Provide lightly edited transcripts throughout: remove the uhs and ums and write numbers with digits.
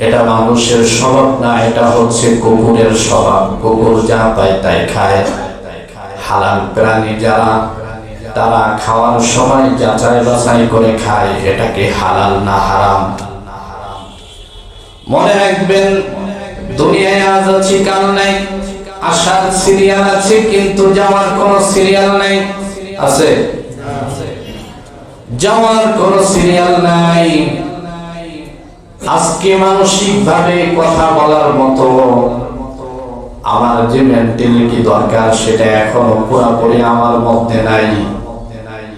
এটা মানুষের স্বভাব না, এটা হচ্ছে কুকুরের স্বভাব। কুকুর যা পায় তাই খায়। হালাল প্রাণী যারা, তারা খাওয়ার সময় যাচাই বাছাই করে খায়, এটাকে হালাল না হারাম। মনে রাখবেন, দুনিয়ায় আজ আছি কাল নাই। আসার সিরিয়াল আছে কিন্তু যাওয়ার কোনো সিরিয়াল নাই। আছে? যাওয়ার কোনো সিরিয়াল নাই। আজকে মানসিক ভাবে কথা বলার মতো আমার যে মেন্টালিটি দরকার, সেটা এখনো পুরোপুরি আমার মধ্যে নাই।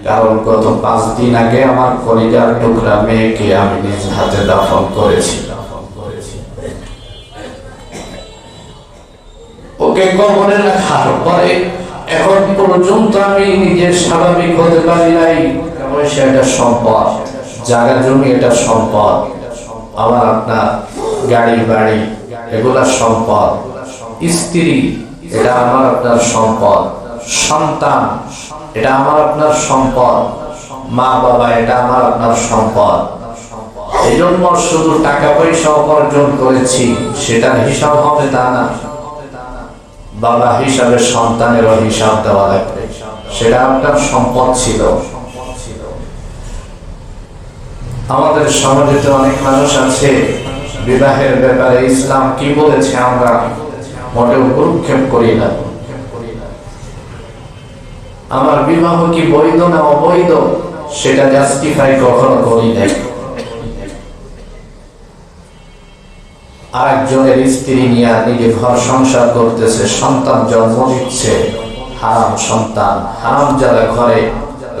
কারণ গত 5 দিন আগে আমার কলিজার টুকরা মেয়েকে আমি নিজ হাতে দাফন করেছি। ওকে কবরে রাখার পরে এখন পর্যন্ত আমি নিজের স্বাভাবিক হতে পারি নাই। এটা সম্পদ, জায়গা জমি এটা সম্পদ, আমার আপনার গাড়ি বাড়ি এগুলা সম্পদ, স্ত্রী এটা আমার আপনার সম্পদ, সন্তান এটা আমার আপনার সম্পদ, মা বাবা এটা আমার আপনার সম্পদ। এই জন্য শুধু টাকা পয়সা উপার্জন করেছি সেটার হিসাব হবে তা না। বাবা হিসাবে সন্তানেরও হিসাব দেওয়া লাগবে, সেটা আপনার সম্পদ ছিল। আমাদের সমাজে অনেক মানুষ আছে বিবাহের ব্যাপারে ইসলাম কি বলেছে আমরা মোটেও ভ্রুক্ষেপ করি না। আমার বিবাহ কি বৈধ না অবৈধ সেটা জাস্টিফাই কখনো করি নাই। আরেকজনের স্ত্রী নিয়ে নিজে ঘর সংসার করতেছে, সন্তান জন্ম দিচ্ছে, হারাম সন্তান, হারাম যারা ঘরে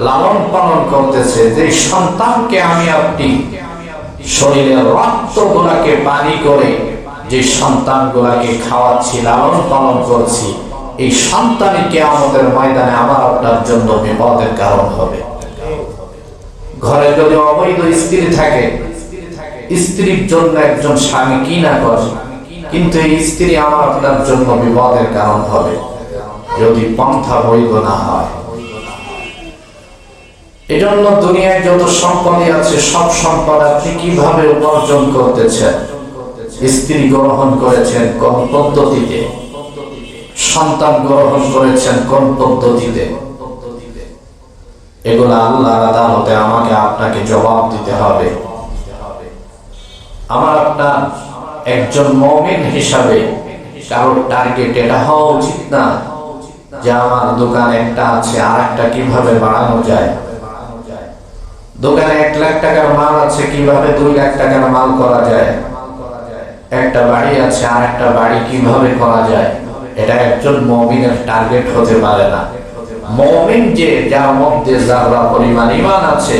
লালন পালন করতেছে, যে সন্তানকে আমি আপনি শরীরের রক্ত গুলাকে পানি করে যে সন্তান গুলাকে খাওয়াচ্ছি, লালন পালন করছি, এই সন্তানকে আমাদের ময়দানে আমার আপনার জন্য বিপদের কারণ হবে। ঘরে যদি অবৈধ স্ত্রী থাকে, স্ত্রীর জন্য একজন স্বামী কি না করে, কিন্তু এই স্ত্রী আমার আপনার জন্য বিপদের কারণ হবে যদি পন্থা বৈধ না হয়। এজন্য দুনিয়ায় যত সম্পদই আছে সব সম্পদ আপনি কিভাবে উপার্জন করতেছেন, স্ত্রী গ্রহণ করেছেন কোন পদ্ধতিতে, সন্তান গ্রহণ করেছেন কোন পদ্ধতিতে, এগুলো আল্লাহর আদালতে আমাকে আপনাকে জবাব দিতে হবে। আমার আপনার একজন মুমিন হিসাবে কারোর টার্গেট এটা হওয়া উচিত না যে আমার দোকান একটা আছে আর একটা কিভাবে বাড়ানো যায়, দোকানে 1 লাখ টাকার মাল আছে কিভাবে 2 লাখ টাকার মাল করা যায়, একটা বাড়ি আছে আর একটা বাড়ি কিভাবে করা যায়, এটা একজন মুমিনের টার্গেট হতে পারে না। মুমিন যে যার মধ্যে যারা পরিমাণ ঈমান আছে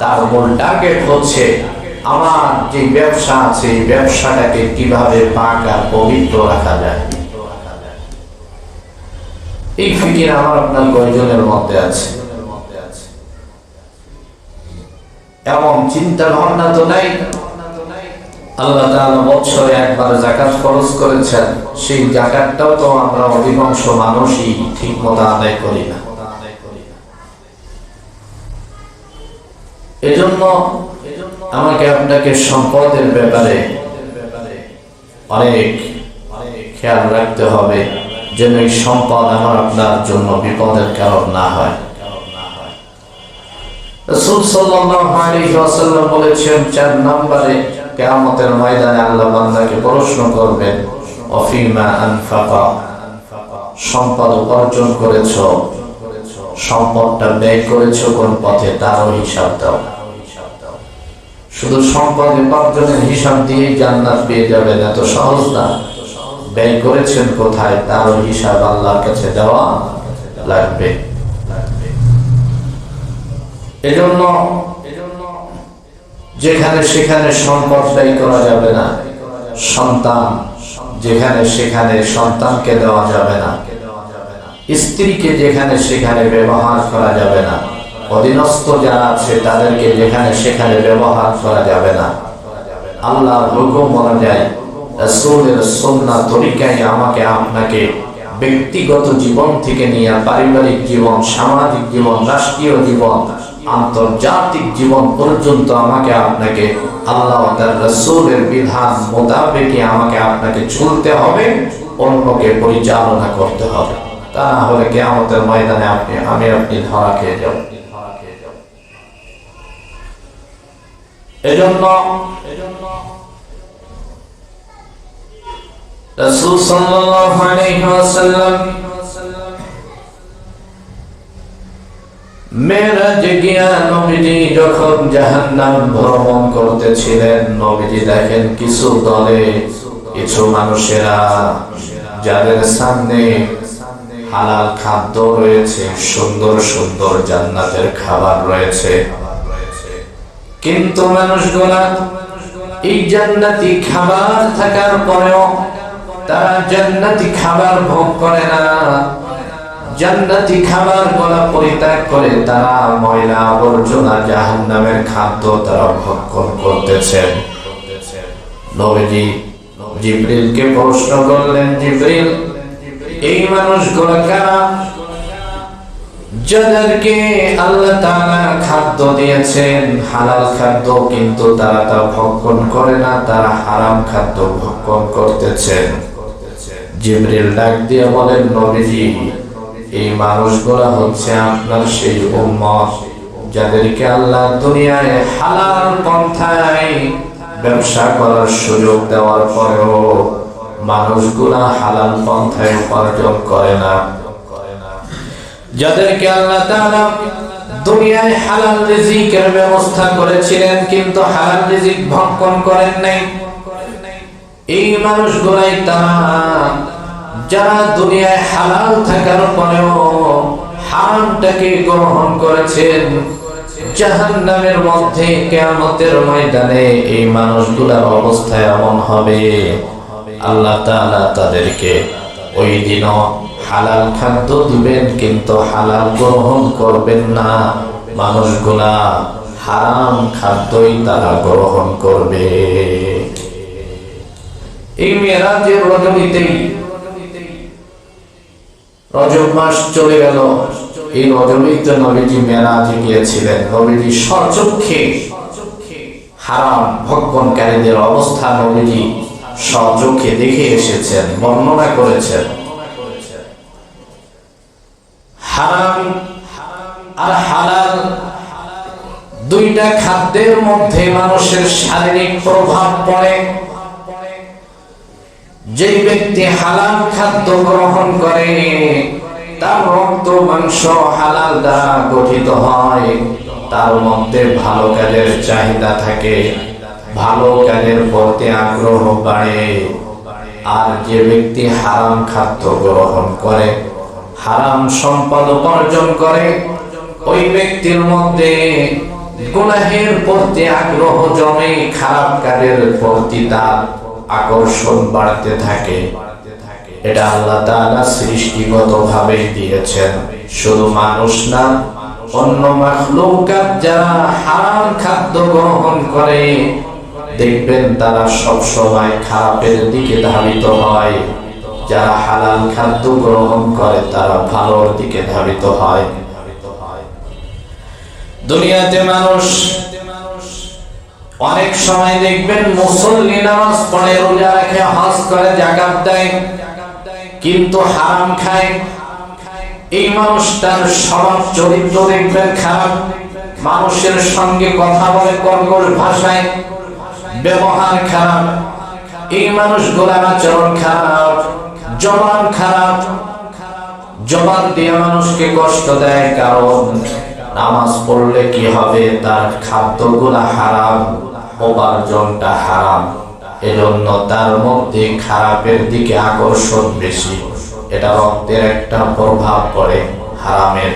তার মূল টার্গেট হচ্ছে আমার যে ব্যবসা আছে এই ব্যবসাটাকে কিভাবে পাক আর পবিত্র রাখা যায়। এই ফিকির আমার আপনার কয়জনের মধ্যে আছে? এমন চিন্তা ভাবনা তো নাই। আল্লাহ তাআলা বছরে একবার যাকাত ফরজ করেছেন, সেই যাকাতটাও তো আমরা অধিকাংশ মানুষই ঠিক মতো আদায় করি না। এজন্য আমাকে আপনাকে সম্পদের ব্যাপারে অনেক খেয়াল রাখতে হবে যেন এই সম্পদ আমার আপনার জন্য বিপদের কারণ না হয়। রাসূল সাল্লাল্লাহু আলাইহি ওয়াসাল্লাম বলেছেন 4 নম্বরে কিয়ামতের ময়দানে আল্লাহ বান্দাকে প্রশ্ন করবেন অফিমা আনফাকা, সম্পদ উপার্জন করেছো, সম্পদটা ব্যয় করেছো কোন পথে তারও হিসাব দাও। শুধু সম্পদ উপার্জনের হিসাব দিয়ে জান্নাত পেয়ে যাবেন এত সহজ না, ব্যয় করেছেন কোথায় তারও হিসাব আল্লাহর কাছে দেওয়া লাগবে। এজন্য যেখানে সেখানে সম্পদ ব্যয় করা যাবে না, সন্তান যেখানে সেখানে সন্তানকে দেওয়া যাবে না, স্ত্রীকে যেখানে সেখানে ব্যবহার করা যাবে না, অধীনস্থ যারা আছে তাদেরকে যেখানে সেখানে ব্যবহার করা যাবে না। আল্লাহর হুকুম অনুযায়ী রাসূলের সুন্নাহ তরিকায় আমাকে আপনাকে ব্যক্তিগত জীবন থেকে নিয়ে পারিবারিক জীবন, সামাজিক জীবন, রাষ্ট্রীয় জীবন, আন্তর্জাতিক জীবন পর্যন্ত আমাকে আপনাকে আল্লাহ ও তার রাসূলের বিধান মোতাবেক আমাকে আপনাকে চলতে হবে, অন্যকে পরিচালনা করতে হবে। তা না হলে কিয়ামতের ময়দানে আপনি ধরা খেয়ে যাব। এজন্য রাসূল সাল্লাল্লাহু আলাইহি ওয়াসাল্লাম মেরাজে গিয়া নবীজি যখন জাহান্নাম ভ্রমণ করতেছিলেন, নবীজি দেখেন কিছু দলে কিছু মানুষেরা যাদের সামনে হালাল খাদ্য রয়েছে, সুন্দর সুন্দর জান্নাতের খাবার রয়েছে, কিন্তু মানুষগুলা এই জান্নাতি খাবার থাকার পরেও তারা জান্নাতি খাবার ভোগ করে না। জান্নাতি খাবার গুলা পরিত্যাগ করে তারা ময়লা আবর্জনা জাহান্নামের খাদ্য তারা ভক্ষণ করতেছেন। নবীজি জিবরিলকে প্রশ্ন করলেন, জিবরিল, এই মানুষগুলো কারা যাদেরকে আল্লাহ তাআলা খাদ্য দিয়েছেন হালাল খাদ্য, কিন্তু তারা তা ভক্ষণ করে না, তারা হারাম খাদ্য ভক্ষণ করতেছেন? জিবরিল ডাক দিয়ে বলেন, নবীজি, এই মানুষগুলা হচ্ছে আপনার সেই উম্মত যাদেরকে আল্লাহ দুনিয়ায় হালাল পন্থায় ব্যবসা করার সুযোগ দেওয়ার পরেও মানুষগুলা হালাল পন্থায় উপার্জন করে না, যাদেরকে আল্লাহ তাআলা দুনিয়ায় হালাল রিজিকের ব্যবস্থা করেছিলেন কিন্তু হালাল রিজিক ভক্ষণ করেন নাই। এই মানুষগুলাই তারা যারা দুনিয়ায় হালাল থাকার পরেও হারামটাকে গ্রহণ করেছেন। জাহান্নামের মধ্যে কিয়ামতের ময়দানে এই মানুষগুলোর অবস্থা এমন হবে, আল্লাহ তাআলা তাদেরকে ওই দিনও হালাল খাদ্য দিবেন কিন্তু হালাল গ্রহণ করবেন না, মানুষগুলা হারাম খাদ্যই তারা গ্রহণ করবে। এই মেরাজের রজনীতেই রজব মাস চলে গেল। এই রজনীতে নবীজি মেরাজে গিয়েছিলেন। নবীজি স্বচক্ষে হারাম ভক্ষণকারীদের অবস্থা নবীজি স্বচক্ষে দেখে এসেছেন, বর্ণনা করেছেন। হারাম আর হালাল দুইটা খাদ্যের মধ্যে মানুষের শারীরিক প্রভাব পড়ে। যে ব্যক্তি হালাল খাদ্য গ্রহণ করে তার রক্ত মাংস হালাল দ্বারা গঠিত হয়, তার মধ্যে ভালো কাজের চাহিদা থাকে, ভালো কাজের প্রতি আগ্রহ বাড়ে। আর যে ব্যক্তি হারাম খাদ্য গ্রহণ করে, হারাম সম্পদ উপার্জন করে, ওই ব্যক্তির মধ্যে গুনাহের প্রতি আগ্রহ জমে, খারাপ কাজের প্রতি তার আকর্ষণ বাড়তে থাকে। এটা আল্লাহ তাআলা সৃষ্টিগতভাবে দিয়েছেন। শুধু মানুষ না, অন্য মাখলুকাত যারা হারাম খাদ্য গ্রহণ করে দেখবেন তারা সব সময় খারাপের দিকে ধাবিত হয়। যারা হালাল খাদ্য গ্রহণ করে তারা ভালোর দিকে ধাবিত হয়। দুনিয়াতে মানুষ অনেক সময় দেখবেন মুসল্লি নামাজ পড়ে, রোজা রাখে, হজ করে, যাকাত দেয়, কিন্তু হারাম খায়। এই মানুষটার স্বভাব চরিত্র দেখবেন খারাপ, মানুষের সঙ্গে কথা বলে কর্কশ ভাষায়, ব্যবহার খারাপ। এই মানুষগুলোর আচরণ খারাপ, জবান খারাপ, জবান দিয়ে মানুষকে কষ্ট দেয়। কারণ নামাজ পড়লে কি হবে, তার খাদ্যগুলা হারাম, উপার্জনটা হারাম, এজন্য তার মধ্যে খারাপের দিকে আকর্ষণ বেশি। এটা রক্তের একটা প্রভাব পড়ে হারামের।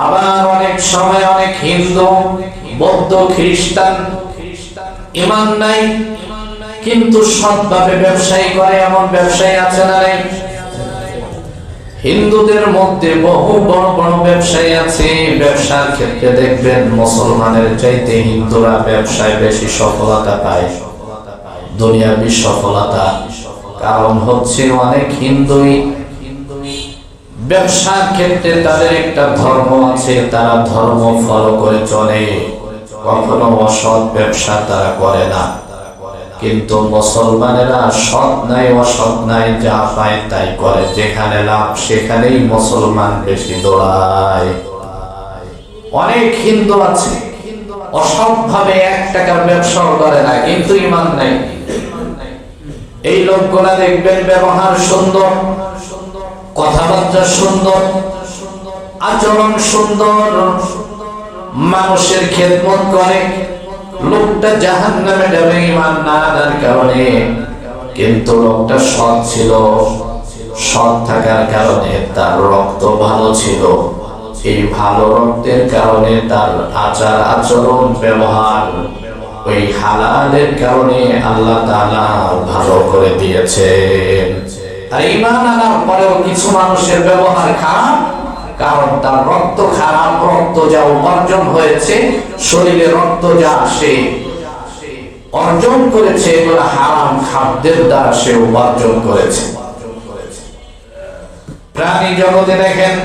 আবার অনেক সময় অনেক হিন্দু, বৌদ্ধ, খ্রিস্টান ঈমান নাই কিন্তু সৎভাবে ব্যবসায়ী করে, এমন ব্যবসায়ী আছে না? হিন্দুদের মধ্যে বহু বড় বড় ব্যবসায়ী আছে। ব্যবসার ক্ষেত্রে দেখবেন মুসলমানের চাইতে হিন্দুরা ব্যবসায় বেশি সফলতা পায়, দুনিয়াবী সফলতা। কারণ হচ্ছে অনেক হিন্দুই ব্যবসার ক্ষেত্রে তাদের একটা ধর্ম আছে, তারা ধর্ম ফলো করে চলে, কখনো অসৎ ব্যবসা তারা করে না। কিন্তু মুসলমানেরা সৎ নাই অসৎ নাই, যা পায় তাই করে, যেখানে লাভ সেখানেই মুসলমান বেশি দৌড়ায়। অনেক হিন্দু আছে অসৎ ভাবে 1 টাকার ব্যবসা করে না, কিন্তু ঈমান নাই। এই লোকগুলা দেখবেন ব্যবহার সুন্দর, কথাবার্তা সুন্দর, আচরণ সুন্দর, মানুষের খেদমত করে, লোকটা জাহান্নামে যাবে ঈমান না আনার কারণে। কিন্তু লোকটা সৎ ছিল, সৎ থাকার কারণে তার রক্ত ভালো ছিল, এই ভালো রক্তের কারণে তার আচার আচরণ ব্যবহার ওই হালালের কারণে আল্লাহ তাআলা ভালো করে দিয়েছেন। আর ঈমান আনার পরেও কিছু মানুষের ব্যবহার খারাপ, কারণ তার রক্ত খারাপ, রক্ত যা উপার্জন হয়েছে, শরীরে রক্ত যা সে অর্জন করেছে, এগুলো হারাম খাদ্যের দ্বারা সে উপার্জন করেছে। প্রাণী জগতে দেখেন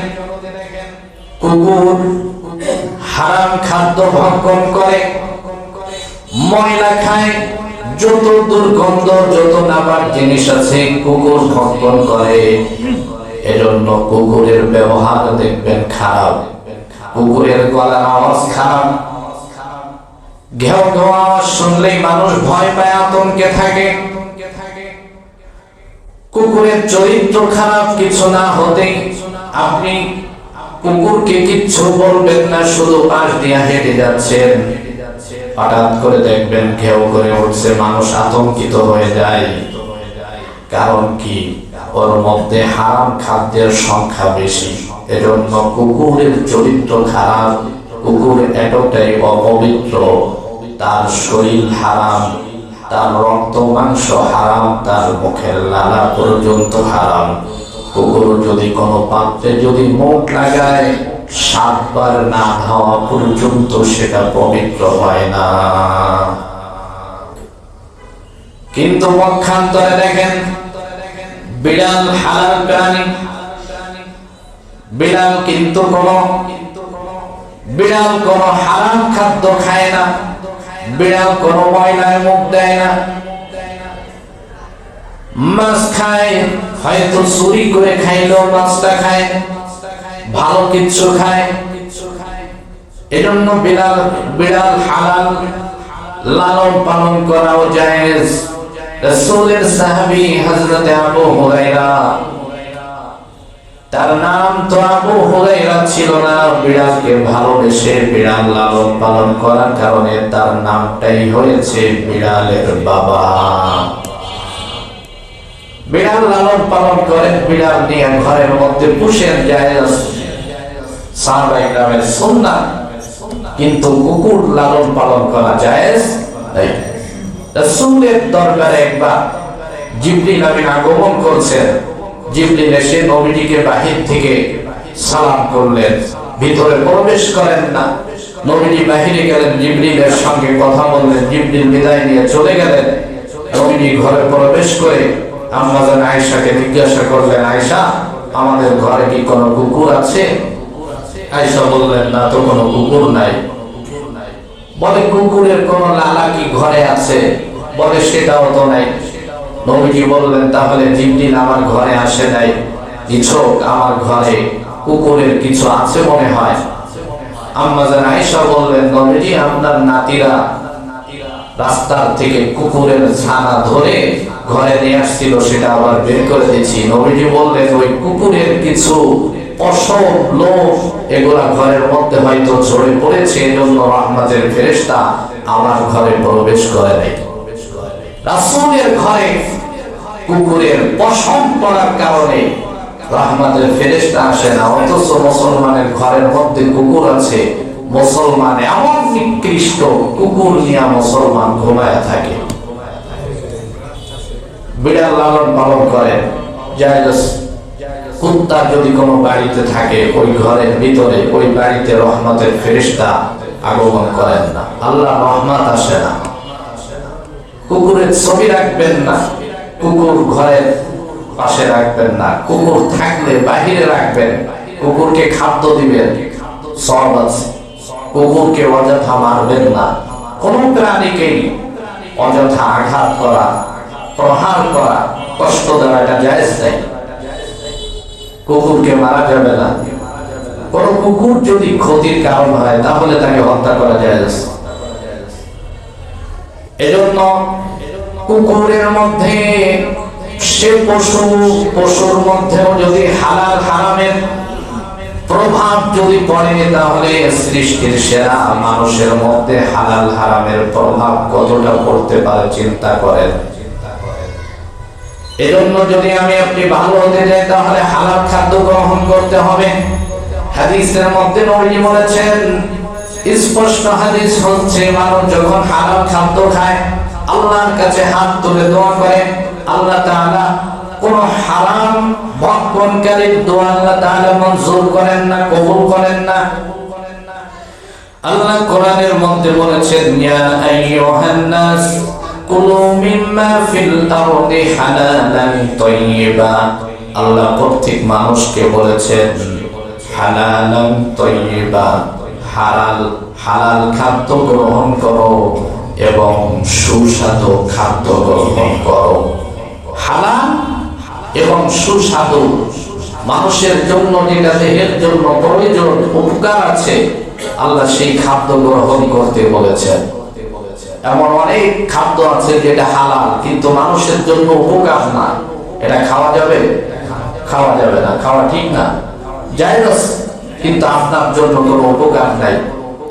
কুকুর হারাম খাদ্য ভক্ষণ করে, ময়লা খায়, যত দুর্গন্ধ যত নাপাক জিনিস আছে কুকুর ভক্ষণ করে। এজন্য কুকুরের ব্যবহার দেখবেন খারাপ, কুকুরের গলার আওয়াজ খারাপ, ঘেউ ঘেউ আওয়াজ শুনলেই মানুষ ভয় পায়, আতঙ্কে থাকে। কুকুরের চরিত্র খারাপ, কিছু না হতেই আপনি কুকুরকে কিচ্ছু বলবেন না, শুধু পাশ দিয়ে হেঁটে যাচ্ছেন, হঠাৎ করে দেখবেন ঘেউ করে উঠছে, মানুষ আতঙ্কিত হয়ে যায়। কারণ কি? ওর মধ্যে হারাম খাদ্যের সংখ্যা বেশি। এজন্য কুকুরের চরিত্র খারাপ, কুকুর এতটাই অপবিত্র, তার শরীর হারাম, তার রক্ত মাংস হারাম, তার মুখের লালা পর্যন্ত হারাম। কুকুর যদি কোনো পাত্রে যদি মুখ লাগায়, 7 বার না খাওয়া পর্যন্ত সেটা পবিত্র হয় না। কিন্তু পক্ষান্তরে দেখেন বিড়াল হালাল প্রাণী, বিড়াল কিন্তু বিড়াল কোনো হারাম খাদ্য খায় না, বিড়াল কোনো ময়লায় মুখ দেয় না। মাছ খায়, হয়তো চুরি করে খাইলেও মাছটা খায়, ভালো কিছু খায়। এজন্য বিড়াল হালাল, লালন পালন করাও জায়েজ। রাসূলের সাহাবী হযরত আবু হুরায়রা, তার নাম তো আবু হুরায়রা ছিল না, বিড়ালকে ভালোবেসে বিড়াল লালন পালন করার কারণে তার নামটাই হয়েছে বিড়ালের বাবা। বিড়াল লালন পালন করেন, বিড়াল নিয়ে ঘরের মধ্যে পুষেন, জায়েজ, সাহাবায়ে কেরামের সুন্নাহ। কিন্তু কুকুর লালন পালন করা জায়েজ নাই। রাসূলের দরবারে একবার জিবরিল আমিন আগমন করছেন, জিবরিল এসে নবীজিকে বাহির থেকে সালাম করলেন, ভিতরে প্রবেশ করেন না। নবীজি বাহিরে গেলেন, জিবরিলের সঙ্গে কথা বললেন, জিবরিল বিদায় নিয়ে চলে গেলেন। নবীজি ঘরে প্রবেশ করে আম্মা জান আয়েশাকে জিজ্ঞাসা করলেন, আয়েশা, আমাদের ঘরে কি কোনো কুকুর আছে? আয়েশা বললেন, না তো, কোনো কুকুর নাই। বলে, কুকুরের কোনো লালা কি ঘরে আছে? বলে, সেটাও তো নাই। নবীজি বললেন, তাহলে জিবরিল আমার ঘরে আসে নাই, নিছক আমার ঘরে কুকুরের কিছু আছে মনে হয়। আম্মা জান আয়েশা বললেন, নবীজি, আপনার নাতিরা রাস্তার থেকে কুকুরের ছানা ধরে ঘরে নিয়ে আসছিল, সেটা আবার বের করে দিয়েছি। নবীজি বললেন, ওই কুকুরের কিছু পশম, লোম, এগুলা ঘরের মধ্যে হয়তো ঝরে পড়েছে, এজন্য রহমতের ফেরেশতা আমার ঘরে প্রবেশ করে নাই। রাসূলের ঘরে কুকুরের পশম পড়ার কারণে রহমতের ফেরেশতা আসে না, অথচ মুসলমানের ঘরের মধ্যে কুকুর আছে। মুসলমান এমন নিকৃষ্ট, কুকুর নিয়ে মুসলমান ঘুমায় থাকে। বিড়াল লালন পালন করে জায়েজ। কুত্তা যদি কোনো বাড়িতে থাকে, ওই ঘরের ভিতরে, ওই বাড়িতে রহমতের ফেরেশতা আগমন করেন না, আল্লাহর রহমত আসে না। কুকুরের ছবি রাখবেন না, কুকুর ঘরের পাশে রাখবেন না, কুকুর থাকলে বাহিরে রাখবেন, কুকুরকে খাদ্য দিবেন, সওয়াব আছে। কুকুরকে অযথা মারবেন না। কোন প্রাণীকেই অযথা আঘাত করা, প্রহার করা, কষ্ট দেওয়া এটা জায়েজ নেই। কুকুরকে মারা যাবে না। কোন কুকুর যদি ক্ষতির কারণ হয় তাহলে তাকে হত্যা করা জায়েজ। এজন্য কুকুরের মধ্যে সে পশুর মধ্যেও যদি হালাল হারামের প্রভাব যদি পড়ে তাহলে সৃষ্টির সেরা মানুষের মধ্যে হালাল হারামের প্রভাব কতটা পড়তে পারে চিন্তা করেন। এজন্য যদি আমি আপনি ভালো হতে চাই তাহলে হালাল খাদ্য গ্রহণ করতে হবে। হাদিসের মধ্যে নবী বলেছেন, স্পষ্ট হাদিস হচ্ছে, মানুষ যখন হালাল খাদ্য খায় আল্লাহর কাছে হাত তুলে দোয়া করে, আল্লাহ তাআলা কোন হারাম ভক্ষণকারীর দোয়া আল্লাহ তাআলা মঞ্জুর করেন না, কবুল করেন না। আল্লাহ কোরআনের মধ্যে বলেছেন, ইয়া আইয়ুহান নাস কুলু মিম্মা ফিল আরদি হালালান তাইয়্যিবা। আল্লাহ প্রত্যেক মানুষকে বলেছেন হালালান তাইয়্যিবা, হালাল খাদ্য গ্রহণ করো এবং সুস্বাদু খাদ্য গ্রহণ করো। হালাল এবং সুস্বাদু মানুষের জন্য যেটা দেহের জন্য প্রয়োজন, উপকার আছে, আল্লাহ সেই খাদ্য গ্রহণ করতে বলেছেন। এমন অনেক খাদ্য আছে যেটা হালাল কিন্তু মানুষের জন্য উপকার না, এটা খাওয়া যাবে? খাওয়া যাবে না, খাওয়া ঠিক না, জায়েজ, কিন্তু আপনার জন্য কোনো উপকার নাই,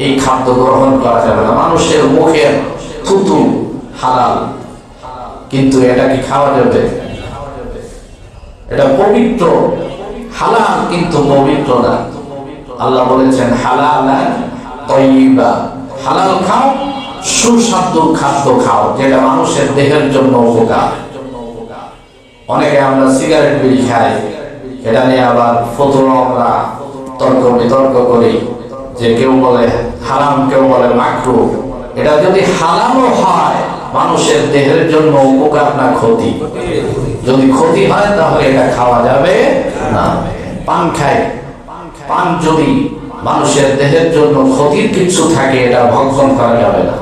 এই খাদ্য গ্রহণ করা যাবে না। মানুষের মুখের থুতু হালাল কিন্তু এটা কি খাওয়া যাবে? এটা পবিত্র, হালাল কিন্তু পবিত্র না। আল্লাহ বলেছেন হালালান তাইয়্যিবা, হালাল খাও, সুস্বাদু খাদ্য খাও যেটা মানুষের দেহের জন্য উপকার। অনেকে আমরা সিগারেট বিড়ি খাই, এটা নিয়ে আবার ফতোয়া আমরা তর্ক বিতর্ক করি, যে কেউ বলে হারাম, কেউ বলে মাকরুহ। এটা যদি হালালও হয় মানুষের দেহের জন্য উপকার না ক্ষতি? যদি ক্ষতি হয় তাহলে এটা খাওয়া যাবে না। পান খাই, পান যদি মানুষের দেহের জন্য ক্ষতির কিছু থাকে এটা ভক্ষণ করা যাবে না।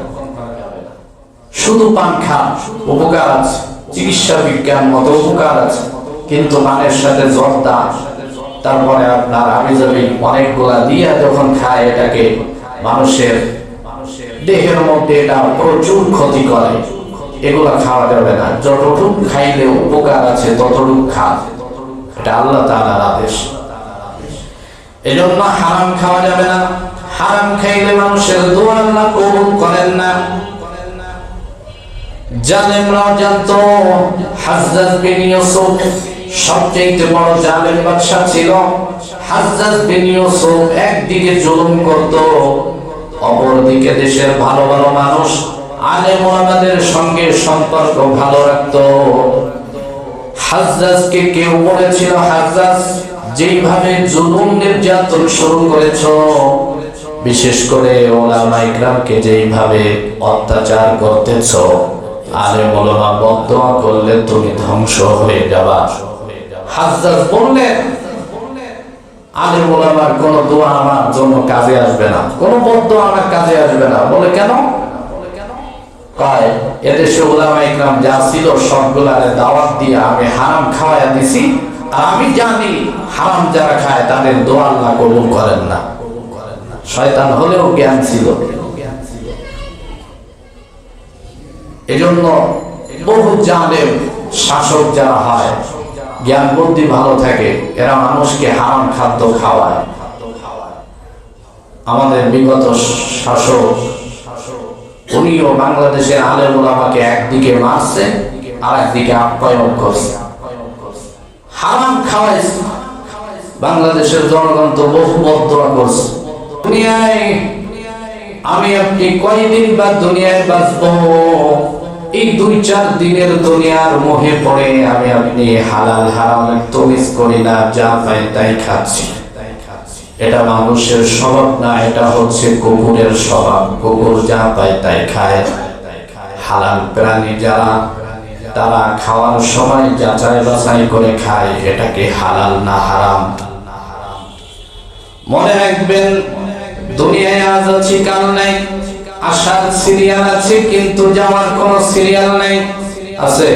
শুধু পান খান, উপকার আছে, চিকিৎসা বিজ্ঞান মতো উপকার আছে, কিন্তু পানের সাথে জর্দা, তারপরে আপনার আবিজাবি অনেকগুলা দিয়া যখন খায় এটাকে মানুষের দেহের মধ্যে এটা প্রচুর ক্ষতি করে, এগুলা খাওয়া যাবে না। যতটুকু খাইলে উপকার আছে ততটুকু খান, এটা আল্লাহ তাআলার আদেশ। এজন্য হারাম খাওয়া যাবে না। হারাম খাইলে মানুষের দোয়া আল্লাহ কবুল করেন না। জালেমরাও জানতো হাজ্জাজ বিন ইউসুফ সবচেয়ে বড় জালেম বাদশা ছিল। হাজ্জাজ বিন ইউসুফ একদিকে জুলুম করত, অপরদিকে দেশের ভালো ভালো মানুষ আলেম ওলামাদের সঙ্গে সম্পর্ক ভালো রাখত। হাজ্জাজকে কেউ বলেছিল, হাজ্জাজ যেইভাবে জুলুম নির্যাতন শুরু করেছো, বিশেষ করে ওলামা ইকরামকে যেইভাবে অত্যাচার করতেছো, আলেম ওলামা বদদোয়া করলে তুমি ধ্বংস হয়ে যাবা। হাজ্জাজ বললেন, আলেম ওলামার কোন দোয়া আমার জন্য কাজে আসবে না, কোন বদদোয়া আমার কাজে আসবে না। বলে কেন? কয় এদেশে ওলামা ইকরাম যা ছিল সবগুলারে দাওয়াত দিয়ে আমি হারাম খাওয়াইয়া দিছি, আর আমি জানি হারাম যারা খায় তাদের দোয়া আল্লাহ কবুল করেন না। শয়তান হলেও জ্ঞান ছিল। এজন্য বহু জালেম শাসক যারা হয়, জ্ঞান বুদ্ধি ভালো থাকে, এরা মানুষকে হারাম খাদ্য খাওয়ায়। আমাদের বিগত শাসক উনিও বাংলাদেশের আলেম ওলামাকে একদিকে মারছে আর একদিকে আপ্যায়ন করছে, হারাম খাওয়াইছে। বাংলাদেশের জনগণ তো বহু বদদোয়া করছে। দুনিয়ায় আমি আপনি কয়দিন বা দুনিয়ায় বাঁচবো, এই 2-4 দিনের দুনিয়ার মোহে পড়ে আমি আপনি হালাল হারামের তমিজ করি না, যা পাই তাই খাচ্ছি। এটা মানুষের স্বভাব না, এটা হচ্ছে কুকুরের স্বভাব। কুকুর যা পায় তাই খায়। হালাল প্রাণী যারা তারা খাওয়ার সময় যাচাই বাছাই করে খায় এটাকে হালাল না হারাম। মনে রাখবেন, দুনিয়ায় আজ আছি কাল নাই, আসার সিরিয়াল আছে কিন্তু যাওয়ার কোনো সিরিয়াল নাই। আছে?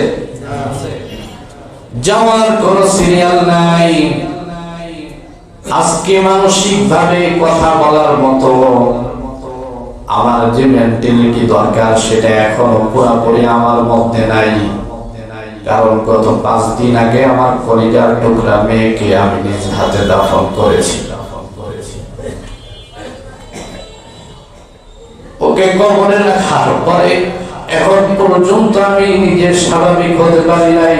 যাওয়ার কোনো সিরিয়াল নাই। আজকে মানসিক ভাবে কথা বলার মতো আমার যে মেন্টালিটি দরকার সেটা এখনো পুরোপুরি আমার মধ্যে নাই। কারণ গত 5 দিন আগে আমার কলিজার টুকরা মেয়েকে আমি নিজ হাতে দাফন করেছি। ওকে কবরে রাখার পরে এখন পর্যন্ত আমি নিজের স্বাভাবিক হতে পারি নাই।